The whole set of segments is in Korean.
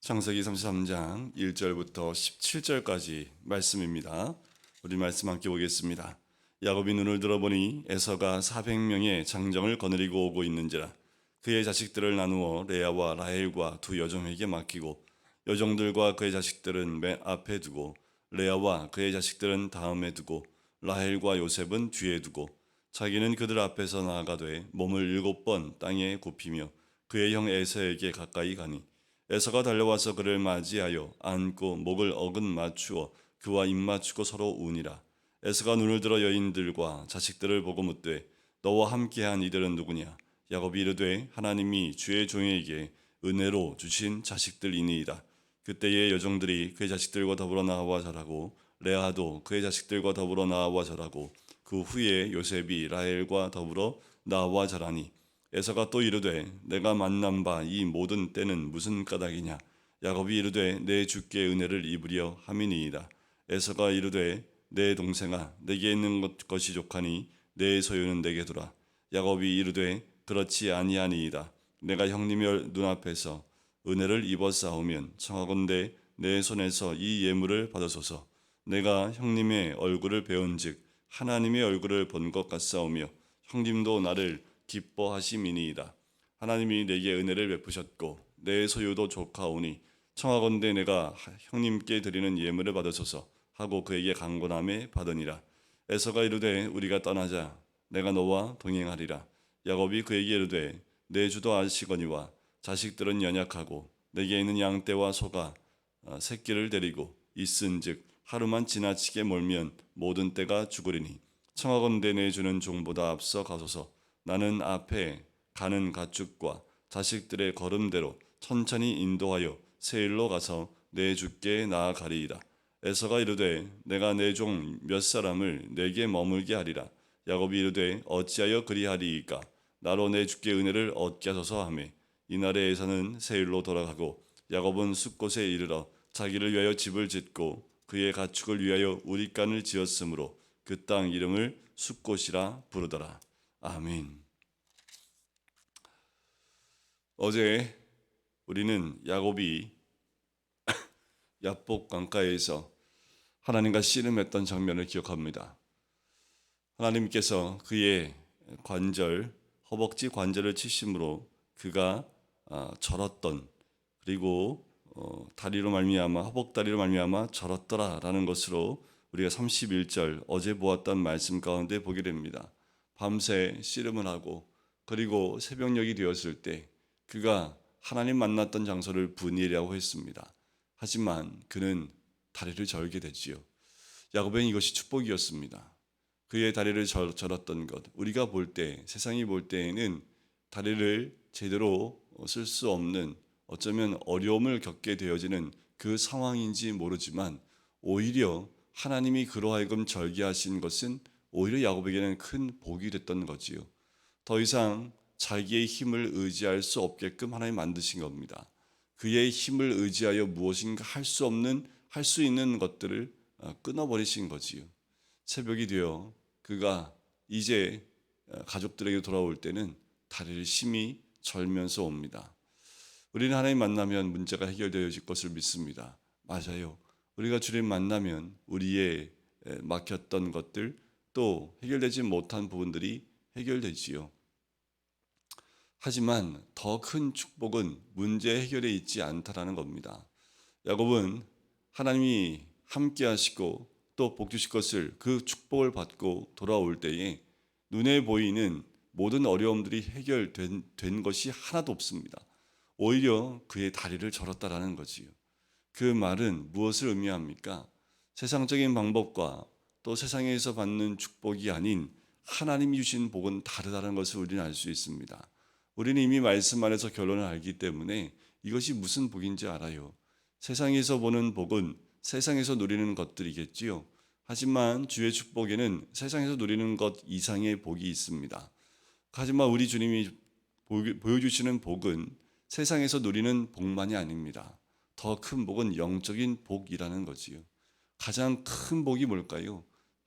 창세기 33장 1절부터 17절까지 말씀입니다. 우리 말씀 함께 보겠습니다. 야곱이 눈을 들어보니 에서가 400명의 장정을 거느리고 오고 있는지라. 그의 자식들을 나누어 레아와 라헬과 두 여종에게 맡기고 여종들과 그의 자식들은 맨 앞에 두고 레아와 그의 자식들은 다음에 두고 라헬과 요셉은 뒤에 두고 자기는 그들 앞에서 나아가되 몸을 7번 땅에 굽히며 그의 형 에서에게 가까이 가니 에서가 달려와서 그를 맞이하여 안고 목을 어긋 맞추어 그와 입 맞추고 서로 우니라. 에서가 눈을 들어 여인들과 자식들을 보고 묻되 너와 함께한 이들은 누구냐? 야곱이 이르되 하나님이 주의 종에게 은혜로 주신 자식들이니이다. 그때의 여종들이 그의 자식들과 더불어 나와 자라고 레아도 그의 자식들과 더불어 나와 자라고 그 후에 요셉이 라헬과 더불어 나와 자라니 에서가 또 이르되 내가 만난 바 이 모든 때는 무슨 까닭이냐? 야곱이 이르되 내 주께 은혜를 입으려 함이니이다. 에서가 이르되 내 동생아 내게 있는 것이 족하니 내 소유는 내게 두라. 야곱이 이르되 그렇지 아니하니이다. 내가 형님의 눈앞에서 은혜를 입었사오면 청하건대 내 손에서 이 예물을 받으소서. 내가 형님의 얼굴을 배운즉 하나님의 얼굴을 본 것 같사오며 형님도 나를 기뻐하심이니이다. 하나님이 내게 은혜를 베푸셨고 내 소유도 족하오니 청하건대 내가 형님께 드리는 예물을 받으소서 하고 그에게 간구함에 받으니라. 에서가 이르되 우리가 떠나자. 내가 너와 동행하리라. 야곱이 그에게 이르되 내 주도 아시거니와 자식들은 연약하고 내게 있는 양떼와 소가 새끼를 데리고 있은즉 하루만 지나치게 몰면 모든 떼가 죽으리니 청하건대 내 주는 종보다 앞서 가소서. 나는 앞에 가는 가축과 자식들의 걸음대로 천천히 인도하여 세일로 가서 내 주께 나아가리이다. 에서가 이르되 내가 내 종 몇 사람을 내게 머물게 하리라. 야곱이 이르되 어찌하여 그리하리이까? 나로 내 주께 은혜를 얻게 하소서 하매 이날에 에서는 세일로 돌아가고 야곱은 숫곳에 이르러 자기를 위하여 집을 짓고 그의 가축을 위하여 우릿간을 지었으므로 그 땅 이름을 숫곳이라 부르더라. 아멘. 어제 우리는 야곱이 야복 강가에서 하나님과 씨름했던 장면을 기억합니다. 하나님께서 그의 관절, 허벅지 관절을 치심으로 그가 절었던 그리고 다리로 말미암아 허벅다리로 말미암아 절었더라라는 것으로 우리가 31절 어제 보았던 말씀 가운데 보게 됩니다. 밤새 씨름을 하고 그리고 새벽녘이 되었을 때 그가 하나님 만났던 장소를 분이라고 했습니다. 하지만 그는 다리를 절게 되지요. 야곱에겐 이것이 축복이었습니다. 그의 다리를 절었던 것, 우리가 볼 때, 세상이 볼 때에는 다리를 제대로 쓸 수 없는 어쩌면 어려움을 겪게 되어지는 그 상황인지 모르지만 오히려 하나님이 그로 하여금 절게 하신 것은 오히려 야곱에게는 큰 복이 됐던 거지요. 더 이상 자기의 힘을 의지할 수 없게끔 하나님 만드신 겁니다. 그의 힘을 의지하여 무엇인가 할 수 있는 것들을 끊어버리신 거지요. 새벽이 되어 그가 이제 가족들에게 돌아올 때는 다리를 심히 절면서 옵니다. 우리는 하나님 만나면 문제가 해결되어질 것을 믿습니다. 맞아요. 우리가 주님 만나면 우리의 막혔던 것들 또 해결되지 못한 부분들이 해결되지요. 하지만 더 큰 축복은 문제 해결에 있지 않다라는 겁니다. 야곱은 하나님이 함께 하시고 또 복 주실 것을 그 축복을 받고 돌아올 때에 눈에 보이는 모든 어려움들이 해결된 것이 하나도 없습니다. 오히려 그의 다리를 절었다라는 거지요. 그 말은 무엇을 의미합니까? 세상적인 방법과 또 세상에서 받는 축복이 아닌 하나님이 주신 복은 다르다는 것을 우리는 알 수 있습니다. 우리는 이미 말씀 안에서 결론을 알기 때문에 이것이 무슨 복인지 알아요. 세상에서 보는 복은 세상에서 누리는 것들이겠지요. 하지만 주의 축복에는 세상에서 누리는 것 이상의 복이 있습니다. 하지만 우리 주님이 보여주시는 복은 세상에서 누리는 복만이 아닙니다. 더 큰 복은 영적인 복이라는 거지요. 가장 큰 복이 뭘까요?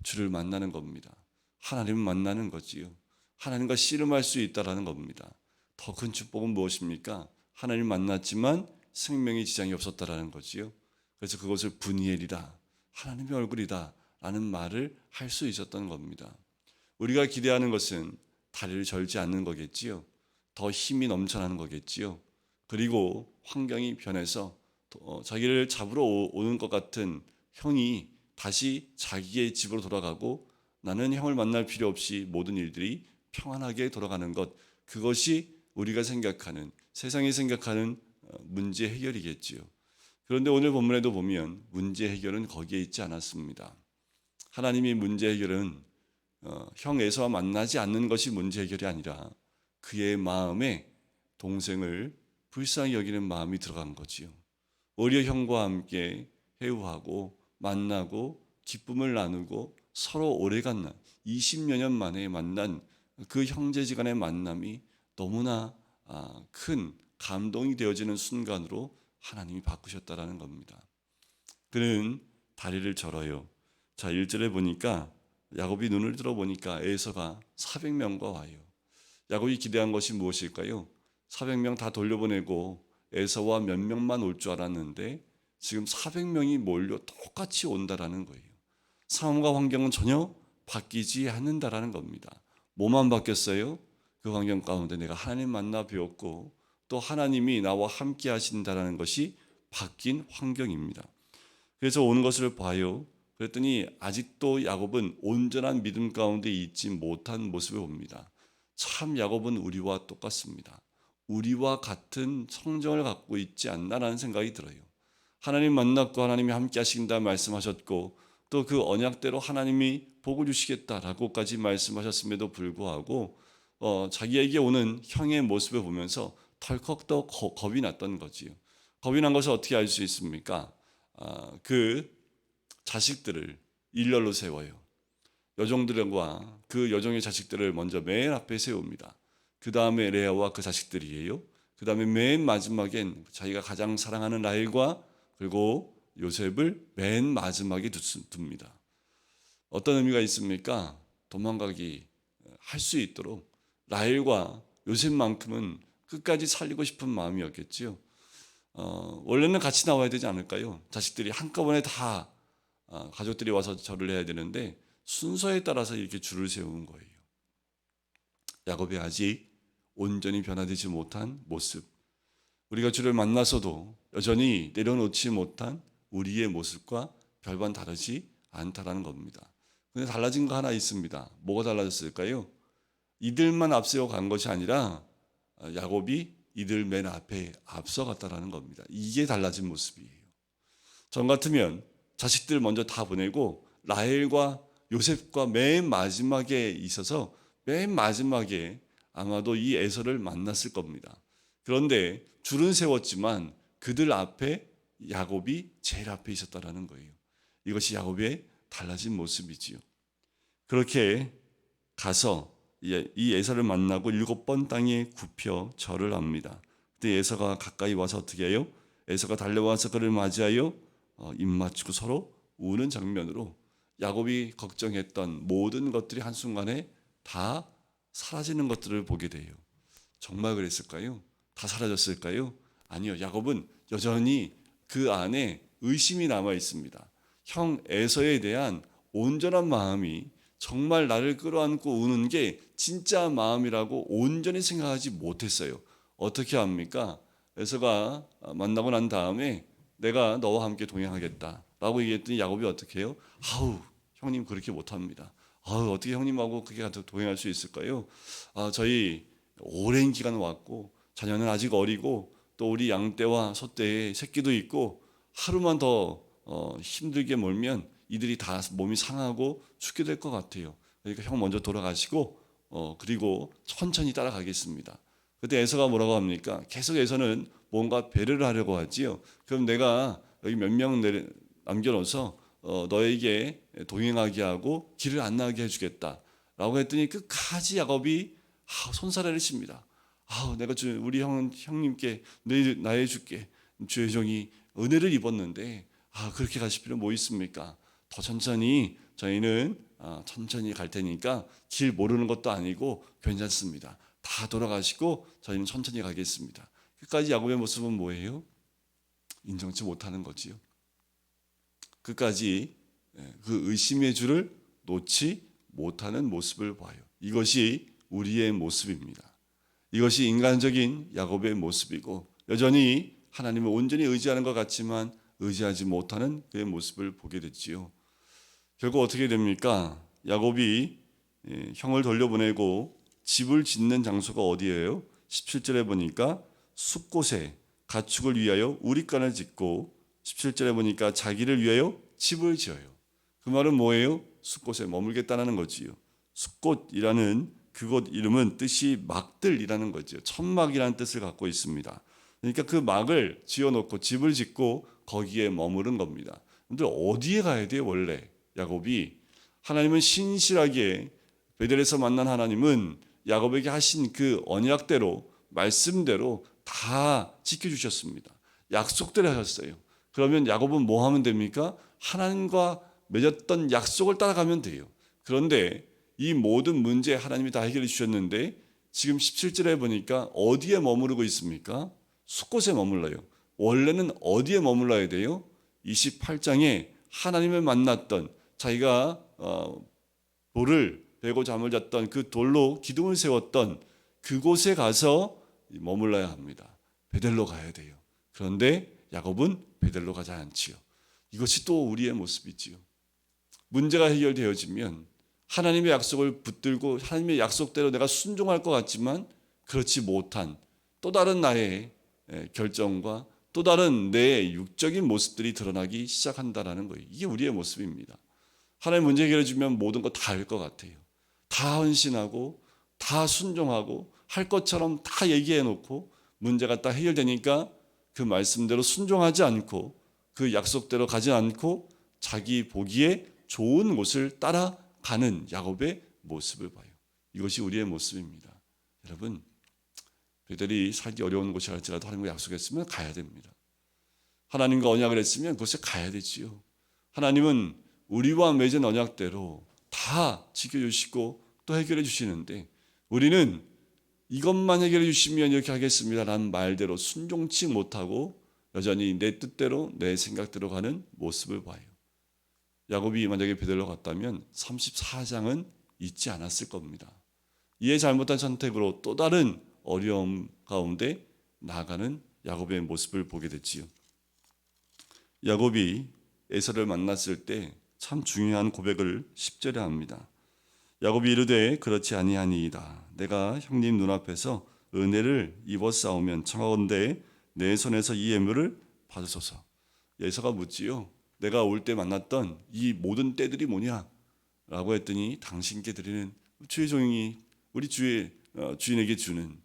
주를 만나는 겁니다. 하나님을 만나는 거지요. 하나님과 씨름할 수 있다라는 겁니다. 더 큰 축복은 무엇입니까? 하나님을 만났지만 생명의 지장이 없었다라는 거지요. 그래서 그것을 분이엘이다, 하나님의 얼굴이다 라는 말을 할 수 있었던 겁니다. 우리가 기대하는 것은 다리를 절지 않는 거겠지요. 더 힘이 넘쳐나는 거겠지요. 그리고 환경이 변해서 자기를 잡으러 오는 것 같은 형이 다시 자기의 집으로 돌아가고 나는 형을 만날 필요 없이 모든 일들이 평안하게 돌아가는 것, 그것이 우리가 생각하는, 세상이 생각하는 문제 해결이겠지요. 그런데 오늘 본문에도 보면 문제 해결은 거기에 있지 않았습니다. 하나님이 문제 해결은 형 에서와 만나지 않는 것이 문제 해결이 아니라 그의 마음에 동생을 불쌍히 여기는 마음이 들어간 거지요. 오히려 형과 함께 회유하고 만나고 기쁨을 나누고 서로 오래간 20여 년 만에 만난 그 형제지간의 만남이 너무나 큰 감동이 되어지는 순간으로 하나님이 바꾸셨다라는 겁니다. 그는 다리를 절어요. 자, 1절에 보니까 야곱이 눈을 들어 보니까 에서가 400명과 와요. 야곱이 기대한 것이 무엇일까요? 400명 다 돌려보내고 에서와 몇 명만 올 줄 알았는데 지금 400명이 몰려 똑같이 온다라는 거예요. 상황과 환경은 전혀 바뀌지 않는다라는 겁니다. 뭐만 바뀌었어요? 그 환경 가운데 내가 하나님 만나 배웠고 또 하나님이 나와 함께 하신다라는 것이 바뀐 환경입니다. 그래서 오는 것을 봐요. 그랬더니 아직도 야곱은 온전한 믿음 가운데 있지 못한 모습을 봅니다. 참 야곱은 우리와 똑같습니다. 우리와 같은 성정을 갖고 있지 않나라는 생각이 들어요. 하나님 만났고 하나님이 함께 하신다 말씀하셨고 또 그 언약대로 하나님이 복을 주시겠다라고까지 말씀하셨음에도 불구하고 자기에게 오는 형의 모습을 보면서 덜컥 더 겁이 났던 거지요. 겁이 난 것을 어떻게 알 수 있습니까? 그 자식들을 일렬로 세워요. 여종들과 그 여종의 자식들을 먼저 맨 앞에 세웁니다. 그 다음에 레아와 그 자식들이에요. 그 다음에 맨 마지막엔 자기가 가장 사랑하는 라헬과 그리고 요셉을 맨 마지막에 둡니다. 어떤 의미가 있습니까? 도망가기 할 수 있도록 라헬과 요셉만큼은 끝까지 살리고 싶은 마음이었겠지요. 원래는 같이 나와야 되지 않을까요? 자식들이 한꺼번에 다 가족들이 와서 절을 해야 되는데 순서에 따라서 이렇게 줄을 세운 거예요. 야곱이 아직 온전히 변화되지 못한 모습, 우리가 주를 만나서도 여전히 내려놓지 못한 우리의 모습과 별반 다르지 않다라는 겁니다. 그런데 달라진 거 하나 있습니다. 뭐가 달라졌을까요? 이들만 앞세워 간 것이 아니라 야곱이 이들 맨 앞에 앞서갔다라는 겁니다. 이게 달라진 모습이에요. 전 같으면 자식들 먼저 다 보내고 라헬과 요셉과 맨 마지막에 있어서 맨 마지막에 아마도 이 에서를 만났을 겁니다. 그런데 줄은 세웠지만 그들 앞에 야곱이 제일 앞에 있었다라는 거예요. 이것이 야곱의 달라진 모습이지요. 그렇게 가서 이 에서를 만나고 7번 땅에 굽혀 절을 합니다. 그때 에서가 가까이 와서 어떻게 해요? 에서가 달려와서 그를 맞이하여 입 맞추고 서로 우는 장면으로 야곱이 걱정했던 모든 것들이 한순간에 다 사라지는 것들을 보게 돼요. 정말 그랬을까요? 다 사라졌을까요? 아니요. 야곱은 여전히 그 안에 의심이 남아 있습니다. 형 에서에 대한 온전한 마음이 정말 나를 끌어안고 우는 게 진짜 마음이라고 온전히 생각하지 못했어요. 어떻게 합니까? 에서가 만나고 난 다음에 내가 너와 함께 동행하겠다라고 얘기했더니 야곱이 어떻게 해요? 아우, 형님 그렇게 못합니다. 아우, 어떻게 형님하고 그렇게 동행할 수 있을까요? 저희 오랜 기간 왔고 자녀는 아직 어리고 또 우리 양떼와 소떼에 새끼도 있고 하루만 더 힘들게 몰면 이들이 다 몸이 상하고 죽게 될 것 같아요. 그러니까 형 먼저 돌아가시고 그리고 천천히 따라가겠습니다. 그때 에서가 뭐라고 합니까? 계속 에서는 뭔가 배려를 하려고 하지요. 그럼 내가 여기 몇 명 남겨놓아서 너에게 동행하게 하고 길을 안 나가게 해주겠다라고 했더니 끝까지 야곱이 손사래를 칩니다. 내가 우리 형님께 나의 주께 주의 종이 은혜를 입었는데 그렇게 가실 필요 뭐 있습니까? 더 천천히 저희는 천천히 갈 테니까 길 모르는 것도 아니고 괜찮습니다. 다 돌아가시고 저희는 천천히 가겠습니다. 끝까지 야곱의 모습은 뭐예요? 인정치 못하는 거지요. 끝까지 그 의심의 줄을 놓지 못하는 모습을 봐요. 이것이 우리의 모습입니다. 이것이 인간적인 야곱의 모습이고 여전히 하나님을 온전히 의지하는 것 같지만 의지하지 못하는 그의 모습을 보게 됐지요. 결국 어떻게 됩니까? 야곱이 형을 돌려보내고 집을 짓는 장소가 어디예요? 17절에 보니까 숲곳에 가축을 위하여 우릿간을 짓고 17절에 보니까 자기를 위하여 집을 지어요. 그 말은 뭐예요? 숲곳에 머물겠다는 거지요. 숲곳이라는 그곳 이름은 뜻이 막들이라는 거죠. 천막이라는 뜻을 갖고 있습니다. 그러니까 그 막을 지어놓고 집을 짓고 거기에 머무른 겁니다. 근데 어디에 가야 돼요? 원래 야곱이 하나님은 신실하게 베델에서 만난 하나님은 야곱에게 하신 그 언약대로 말씀대로 다 지켜주셨습니다. 약속대로 하셨어요. 그러면 야곱은 뭐 하면 됩니까? 하나님과 맺었던 약속을 따라가면 돼요. 그런데 이 모든 문제 하나님이 다 해결해 주셨는데 지금 17절에 보니까 어디에 머무르고 있습니까? 숲곳에 머물러요. 원래는 어디에 머물러야 돼요? 28장에 하나님을 만났던 자기가 돌을 베고 잠을 잤던 그 돌로 기둥을 세웠던 그곳에 가서 머물러야 합니다. 베델로 가야 돼요. 그런데 야곱은 베델로 가지 않지요. 이것이 또 우리의 모습이지요. 문제가 해결되어지면 하나님의 약속을 붙들고 하나님의 약속대로 내가 순종할 것 같지만 그렇지 못한 또 다른 나의 결정과 또 다른 내 육적인 모습들이 드러나기 시작한다는 거예요. 이게 우리의 모습입니다. 하나님 문제 해결해 주면 모든 거 다 할 것 같아요. 다 헌신하고 다 순종하고 할 것처럼 다 얘기해 놓고 문제가 딱 해결되니까 그 말씀대로 순종하지 않고 그 약속대로 가지 않고 자기 보기에 좋은 곳을 따라가는 야곱의 모습을 봐요. 이것이 우리의 모습입니다. 여러분, 베델이 살기 어려운 곳이 할지라도 하나님과 약속했으면 가야 됩니다. 하나님과 언약을 했으면 그곳에 가야 되지요. 하나님은 우리와 맺은 언약대로 다 지켜주시고 또 해결해 주시는데 우리는 이것만 해결해 주시면 이렇게 하겠습니다라는 말대로 순종치 못하고 여전히 내 뜻대로 내 생각대로 가는 모습을 봐요. 야곱이 만약에 베델로 갔다면 34장은 잊지 않았을 겁니다. 이에 잘못한 선택으로 또 다른 어려움 가운데 나아가는 야곱의 모습을 보게 됐지요. 야곱이 에서를 만났을 때 참 중요한 고백을 10절에 합니다. 야곱이 이르되 그렇지 아니하니이다. 내가 형님 눈앞에서 은혜를 입었사오면 청하건대 내 손에서 이 예물을 받으소서. 에서가 묻지요. 내가 올 때 만났던 이 모든 때들이 뭐냐? 라고 했더니 당신께 드리는 주의 종이 우리 주인에게 주는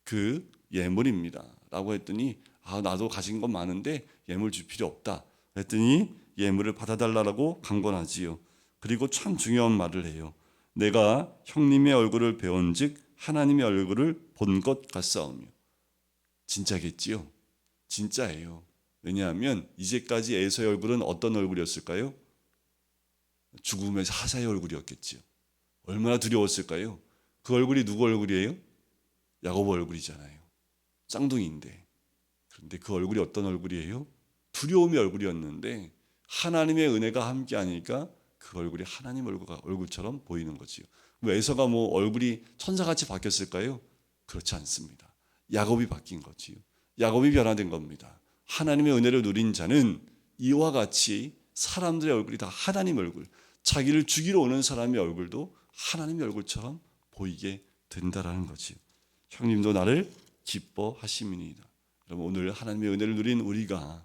그 예물입니다. 라고 했더니 나도 가진 건 많은데 예물 줄 필요 없다. 했더니 예물을 받아달라고 강권하지요. 그리고 참 중요한 말을 해요. 내가 형님의 얼굴을 배운즉 하나님의 얼굴을 본 것 같사오며. 진짜겠지요? 진짜예요. 왜냐하면 이제까지 에서의 얼굴은 어떤 얼굴이었을까요? 죽음의 사자의 얼굴이었겠지요. 얼마나 두려웠을까요? 그 얼굴이 누구 얼굴이에요? 야곱 얼굴이잖아요. 쌍둥이인데. 그런데 그 얼굴이 어떤 얼굴이에요? 두려움의 얼굴이었는데 하나님의 은혜가 함께하니까 그 얼굴이 하나님 얼굴처럼 보이는 거지요. 에서가 뭐 얼굴이 천사같이 바뀌었을까요? 그렇지 않습니다. 야곱이 바뀐 거지요. 야곱이 변화된 겁니다. 하나님의 은혜를 누린 자는 이와 같이 사람들의 얼굴이 다 하나님 얼굴, 자기를 죽이러 오는 사람의 얼굴도 하나님의 얼굴처럼 보이게 된다라는 거지요. 형님도 나를 기뻐하심이니이다. 여러분, 오늘 하나님의 은혜를 누린 우리가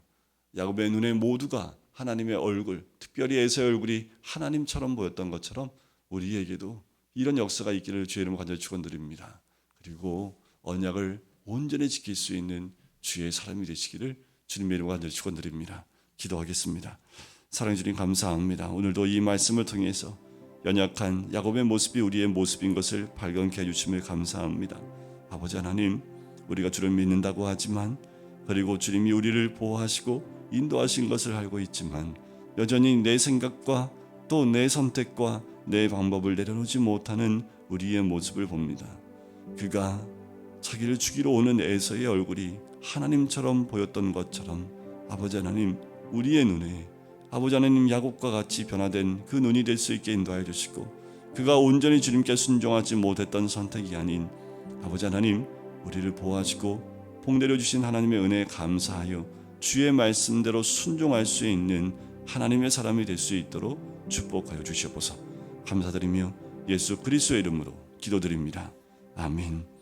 야곱의 눈에 모두가 하나님의 얼굴, 특별히 에서의 얼굴이 하나님처럼 보였던 것처럼 우리에게도 이런 역사가 있기를 주의 이름으로 간절히 축원드립니다. 그리고 언약을 온전히 지킬 수 있는 주의 사람이 되시기를 주님의 이름으로 간절히 축원드립니다. 기도하겠습니다. 사랑해 주님 감사합니다. 오늘도 이 말씀을 통해서 연약한 야곱의 모습이 우리의 모습인 것을 발견케 해주심을 감사합니다. 아버지 하나님, 우리가 주를 믿는다고 하지만 그리고 주님이 우리를 보호하시고 인도하신 것을 알고 있지만 여전히 내 생각과 또 내 선택과 내 방법을 내려놓지 못하는 우리의 모습을 봅니다. 그가 자기를 죽이러 오는 에서의 얼굴이 하나님처럼 보였던 것처럼 아버지 하나님, 우리의 눈에 아버지 하나님 야곱과 같이 변화된 그 눈이 될 수 있게 인도하여 주시고, 그가 온전히 주님께 순종하지 못했던 선택이 아닌 아버지 하나님, 우리를 보호하시고 복내려 주신 하나님의 은혜에 감사하여 주의 말씀대로 순종할 수 있는 하나님의 사람이 될 수 있도록 축복하여 주시옵소서. 감사드리며 예수 그리스도의 이름으로 기도드립니다. 아멘.